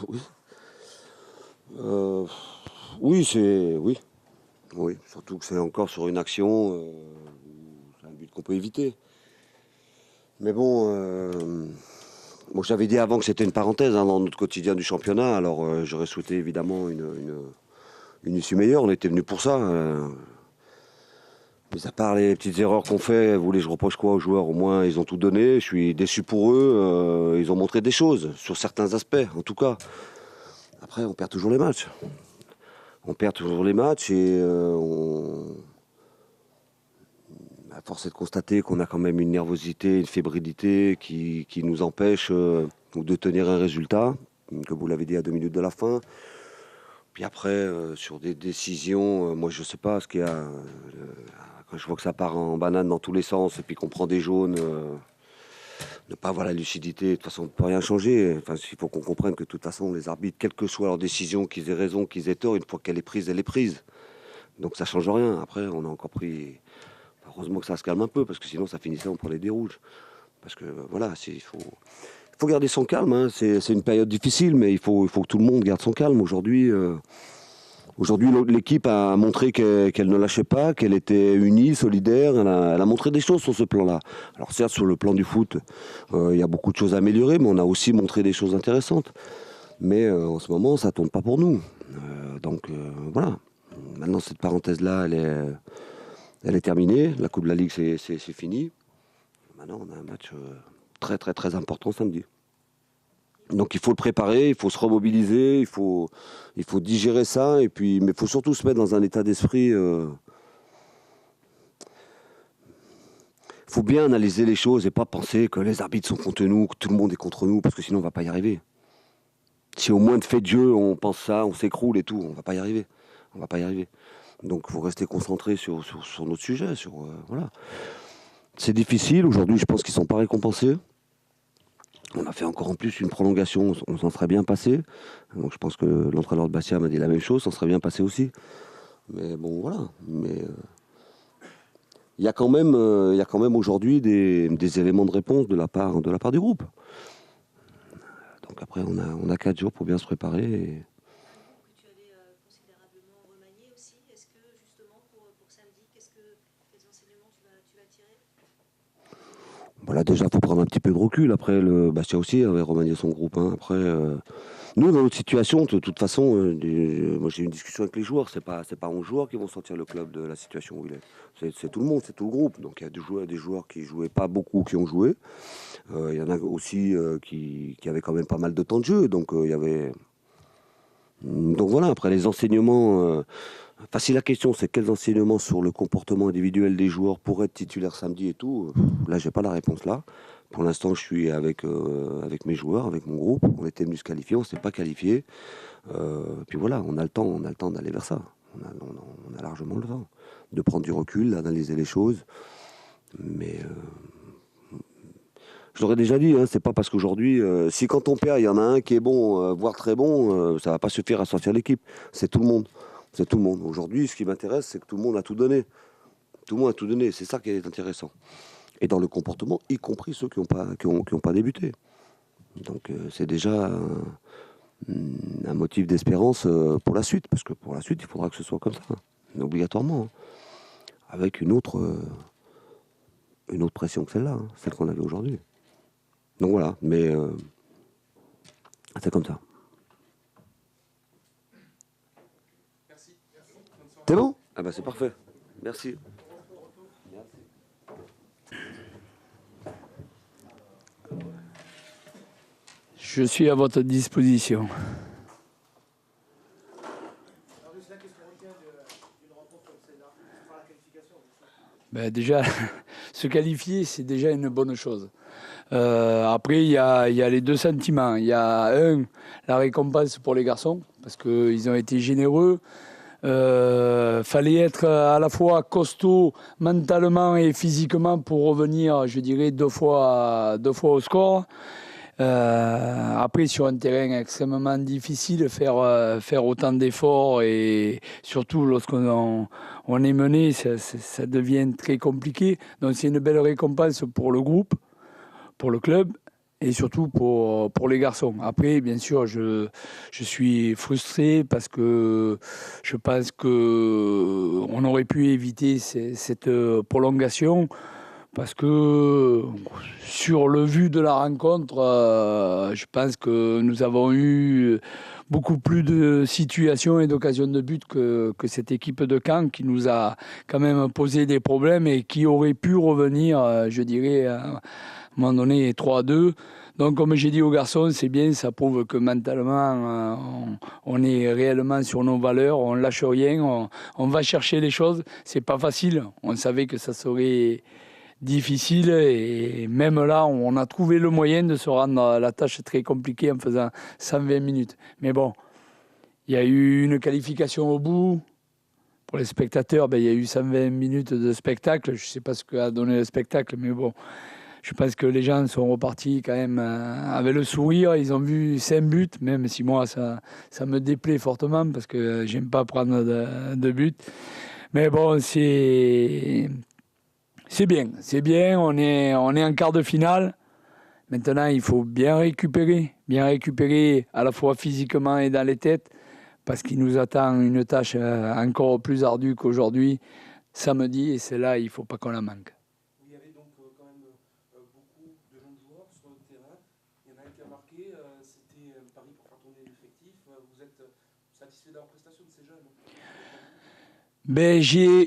Oui. Euh, oui, oui. Oui, surtout que c'est encore sur une action, c'est un but qu'on peut éviter. Mais bon, j'avais dit avant que c'était une parenthèse dans notre quotidien du championnat, alors j'aurais souhaité évidemment une issue meilleure, on était venu pour ça. Mais à part les petites erreurs qu'on fait, vous voulez je reproche quoi aux joueurs? Au moins ils ont tout donné, je suis déçu pour eux, ils ont montré des choses, sur certains aspects en tout cas. Après on perd toujours les matchs. On perd toujours les matchs et à force est de constater qu'on a quand même une nervosité, une fébrilité qui nous empêche de tenir un résultat, comme vous l'avez dit à 2 minutes de la fin. Puis après, sur des décisions, moi je sais pas ce qu'il y a. Quand je vois que ça part en banane dans tous les sens et puis qu'on prend des jaunes, ne pas avoir la lucidité, de toute façon on ne peut rien changer. Enfin, il faut qu'on comprenne que de toute façon les arbitres, quelle que soit leur décision, qu'ils aient raison, qu'ils aient tort, une fois qu'elle est prise, elle est prise. Donc ça change rien. Après, on a encore pris. Heureusement que ça se calme un peu, parce que sinon ça finissait, on prenait des rouges. Parce que voilà, il faut garder son calme. Hein. C'est une période difficile, mais il faut que tout le monde garde son calme. Aujourd'hui, l'équipe a montré qu'elle ne lâchait pas, qu'elle était unie, solidaire. Elle a montré des choses sur ce plan-là. Alors certes, sur le plan du foot, il y a beaucoup de choses à améliorer, mais on a aussi montré des choses intéressantes. Mais en ce moment, ça ne tourne pas pour nous. Donc voilà. Maintenant, cette parenthèse-là, elle est terminée. La Coupe de la Ligue, c'est fini. Maintenant, on a un match très, très, très important samedi. Donc, il faut le préparer, il faut se remobiliser, il faut digérer ça. Et puis, mais il faut surtout se mettre dans un état d'esprit. Il faut bien analyser les choses et pas penser que les arbitres sont contre nous, que tout le monde est contre nous, parce que sinon, on ne va pas y arriver. Si au moins de fait de jeu, on pense ça, on s'écroule et tout, on ne va pas y arriver. On va pas y arriver. Donc, il faut rester concentré sur notre sujet. Voilà. C'est difficile. Aujourd'hui, je pense qu'ils ne sont pas récompensés. On a fait encore en plus une prolongation, on s'en serait bien passé. Donc je pense que l'entraîneur de Bastia m'a dit la même chose, ça serait bien passé aussi. Mais bon, voilà. Mais il y a quand même aujourd'hui des éléments de réponse de la part du groupe. Donc après, on a 4 jours pour bien se préparer. Que tu avais considérablement remanié aussi. Est-ce que justement pour samedi, quels enseignements tu vas tirer? Voilà, déjà, il faut prendre un petit peu de recul. Après, le Bastia aussi avait remanié son groupe. Hein. Après, nous, dans notre situation, de toute façon, moi j'ai eu une discussion avec les joueurs. C'est pas 11 joueurs qui vont sortir le club de la situation où il est. C'est tout le monde, c'est tout le groupe. Donc il y a des joueurs qui jouaient pas beaucoup, qui ont joué. Il y en a aussi qui avaient quand même pas mal de temps de jeu. Donc il y avait. Donc voilà, après les enseignements. Facile la question, c'est quels enseignements sur le comportement individuel des joueurs pour être titulaire samedi et tout. Là, j'ai pas la réponse là. Pour l'instant, je suis avec mes joueurs, avec mon groupe. On était venus se qualifier, on s'est pas qualifié. Puis voilà, on a le temps d'aller vers ça. On a largement le temps de prendre du recul, d'analyser les choses. Mais je l'aurais déjà dit, hein, c'est pas parce qu'aujourd'hui, si quand on perd, il y en a un qui est bon, voire très bon, ça va pas suffire à sortir l'équipe. C'est tout le monde. C'est tout le monde. Aujourd'hui, ce qui m'intéresse, c'est que tout le monde a tout donné. Tout le monde a tout donné. C'est ça qui est intéressant. Et dans le comportement, y compris ceux qui n'ont pas débuté. Donc c'est déjà un motif d'espérance pour la suite. Parce que pour la suite, il faudra que ce soit comme ça. Obligatoirement. Hein. Avec une autre pression que celle-là. Hein, celle qu'on avait aujourd'hui. Donc voilà. Mais c'est comme ça. C'est bon? Ah bah c'est parfait. Merci. Je suis à votre disposition. Ben déjà, se qualifier, c'est déjà une bonne chose. Après, il y a les deux sentiments. Il y a la récompense pour les garçons, parce qu'ils ont été généreux. Fallait être à la fois costaud mentalement et physiquement pour revenir, je dirais, deux fois au score. Après, sur un terrain extrêmement difficile, faire autant d'efforts et surtout lorsqu'on est mené, ça devient très compliqué. Donc c'est une belle récompense pour le groupe, pour le club et surtout pour les garçons. Après, bien sûr, je suis frustré parce que je pense qu'on aurait pu éviter cette prolongation. Parce que sur le vu de la rencontre, je pense que nous avons eu beaucoup plus de situations et d'occasions de but que cette équipe de Caen qui nous a quand même posé des problèmes et qui aurait pu revenir, je dirais, à un moment donné 3-2. Donc, comme j'ai dit aux garçons, c'est bien, ça prouve que mentalement, on est réellement sur nos valeurs, on lâche rien, on va chercher les choses. C'est pas facile. On savait que ça serait difficile et même là on a trouvé le moyen de se rendre à la tâche très compliquée en faisant 120 minutes. Mais bon, il y a eu une qualification au bout. Pour les spectateurs, il y a eu 120 minutes de spectacle. Je ne sais pas ce qu'a donné le spectacle, mais bon, je pense que les gens sont repartis quand même avec le sourire. Ils ont vu 5 buts, même si moi ça me déplaît fortement parce que j'aime pas prendre de buts. Mais bon, c'est bien, on est en quart de finale. Maintenant, il faut bien récupérer à la fois physiquement et dans les têtes, parce qu'il nous attend une tâche encore plus ardue qu'aujourd'hui, samedi, et celle-là, il ne faut pas qu'on la manque. Il y avait donc quand même beaucoup de jeunes joueurs sur le terrain. Il y en a un qui a marqué, c'était un pari pour faire tourner l'effectif. Vous êtes satisfait de la prestation de ces jeunes?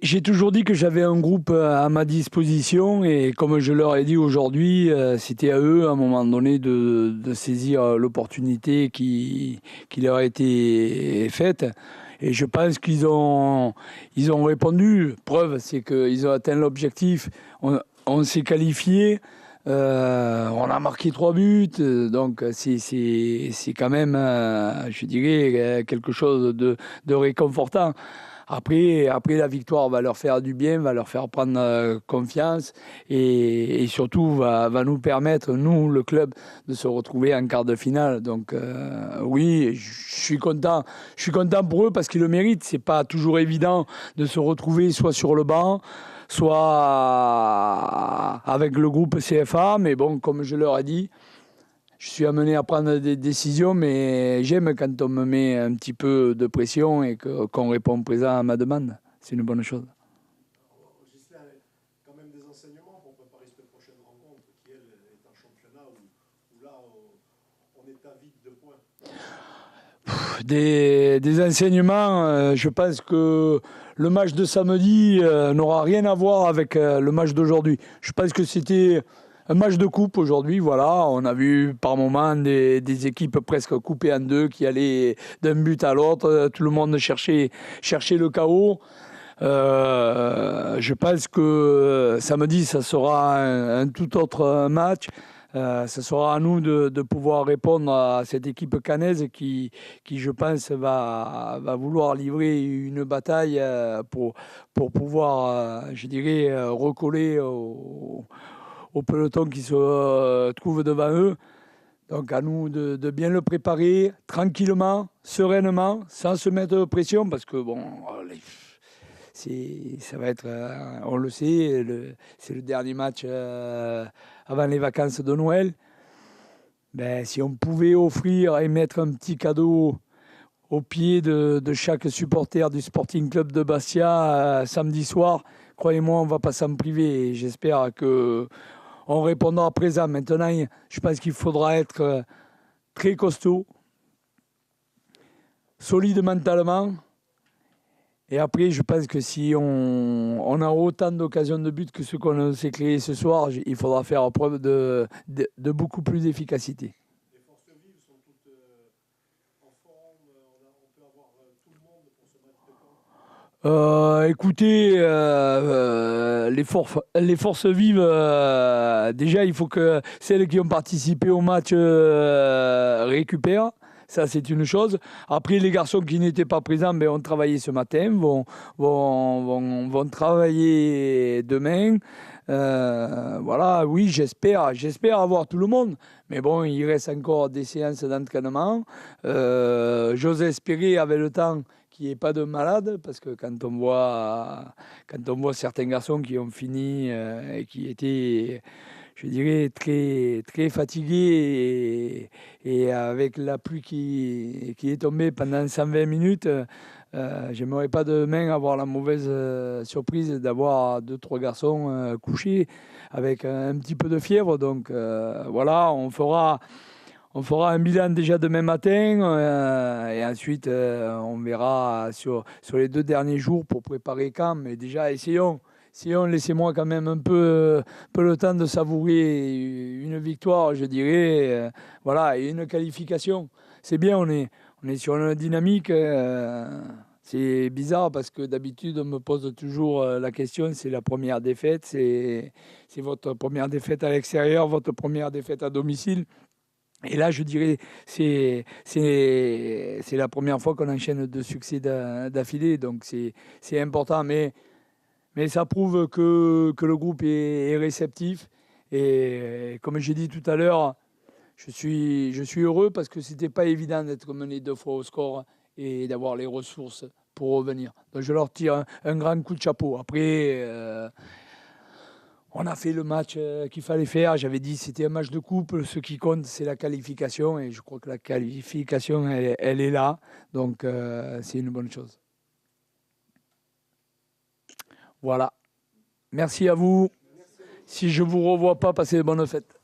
J'ai toujours dit que j'avais un groupe à ma disposition et comme je leur ai dit aujourd'hui, c'était à eux à un moment donné de saisir l'opportunité qui leur a été faite. Et je pense qu'ils ont répondu. Preuve, c'est qu'ils ont atteint l'objectif. On s'est qualifié. On a marqué 3 buts, donc c'est quand même, je dirais, quelque chose de réconfortant. Après, la victoire va leur faire du bien, va leur faire prendre confiance et surtout va nous permettre, nous, le club, de se retrouver en quart de finale. Donc oui, je suis content. Je suis content pour eux parce qu'ils le méritent. C'est pas toujours évident de se retrouver soit sur le banc, soit avec le groupe CFA. Mais bon, comme je leur ai dit, je suis amené à prendre des décisions, mais j'aime quand on me met un petit peu de pression et qu'on répond présent à ma demande. C'est une bonne chose. Ghislain, quand même des enseignements pour préparer cette prochaine rencontre qui, elle, est un championnat où là, on est à vide de points. Des enseignements, je pense que le match de samedi n'aura rien à voir avec le match d'aujourd'hui. Je pense que c'était un match de coupe aujourd'hui, voilà. On a vu par moments des équipes presque coupées en deux qui allaient d'un but à l'autre. Tout le monde cherchait le chaos. Je pense que samedi, ça sera un tout autre match. Ce sera à nous de pouvoir répondre à cette équipe caennaise qui je pense, va vouloir livrer une bataille pour pouvoir, je dirais, recoller au peloton qui se trouve devant eux. Donc à nous de bien le préparer tranquillement, sereinement, sans se mettre de pression, parce que bon, ça va être, on le sait, c'est le dernier match avant les vacances de Noël. Si on pouvait offrir et mettre un petit cadeau au pied de chaque supporter du Sporting Club de Bastia samedi soir, croyez-moi, on ne va pas s'en priver. Et j'espère qu'on répondra présent. Maintenant, je pense qu'il faudra être très costaud, solide mentalement. Et après, je pense que si on a autant d'occasions de but que ce qu'on s'est créé ce soir, il faudra faire preuve de beaucoup plus d'efficacité. Les forces vives sont toutes en forme. On peut avoir tout le monde pour ce match de camp. Écoutez, les forces vives, déjà, il faut que celles qui ont participé au match récupèrent. Ça, c'est une chose. Après, les garçons qui n'étaient pas présents, ont travaillé ce matin, vont travailler demain. Voilà, oui, j'espère avoir tout le monde. Mais bon, il reste encore des séances d'entraînement. J'ose espérer, avec le temps, qu'il n'y ait pas de malades, parce que quand on voit certains garçons qui ont fini et qui étaient, je dirais, très, très fatigué et avec la pluie qui est tombée pendant 120 minutes, j'aimerais pas demain avoir la mauvaise surprise d'avoir 2-3 garçons couchés avec un petit peu de fièvre. Donc voilà, on fera un bilan déjà demain matin et ensuite on verra sur les 2 derniers jours pour préparer quand. Mais déjà, essayons, laissez-moi quand même un peu le temps de savourer une victoire, je dirais. Voilà, et une qualification. C'est bien, on est sur une dynamique. C'est bizarre parce que d'habitude, on me pose toujours la question, c'est la première défaite, c'est votre première défaite à l'extérieur, votre première défaite à domicile. Et là, je dirais, c'est la première fois qu'on enchaîne 2 succès d'affilée, donc c'est important. Mais ça prouve que le groupe est réceptif. Et comme j'ai dit tout à l'heure, je suis heureux parce que c'était pas évident d'être mené 2 fois au score et d'avoir les ressources pour revenir. Donc je leur tire un grand coup de chapeau. Après, on a fait le match qu'il fallait faire. J'avais dit que c'était un match de coupe. Ce qui compte, c'est la qualification. Et je crois que la qualification, elle est là. Donc, c'est une bonne chose. Voilà. Merci à vous. Si je ne vous revois pas, passez de bonnes fêtes.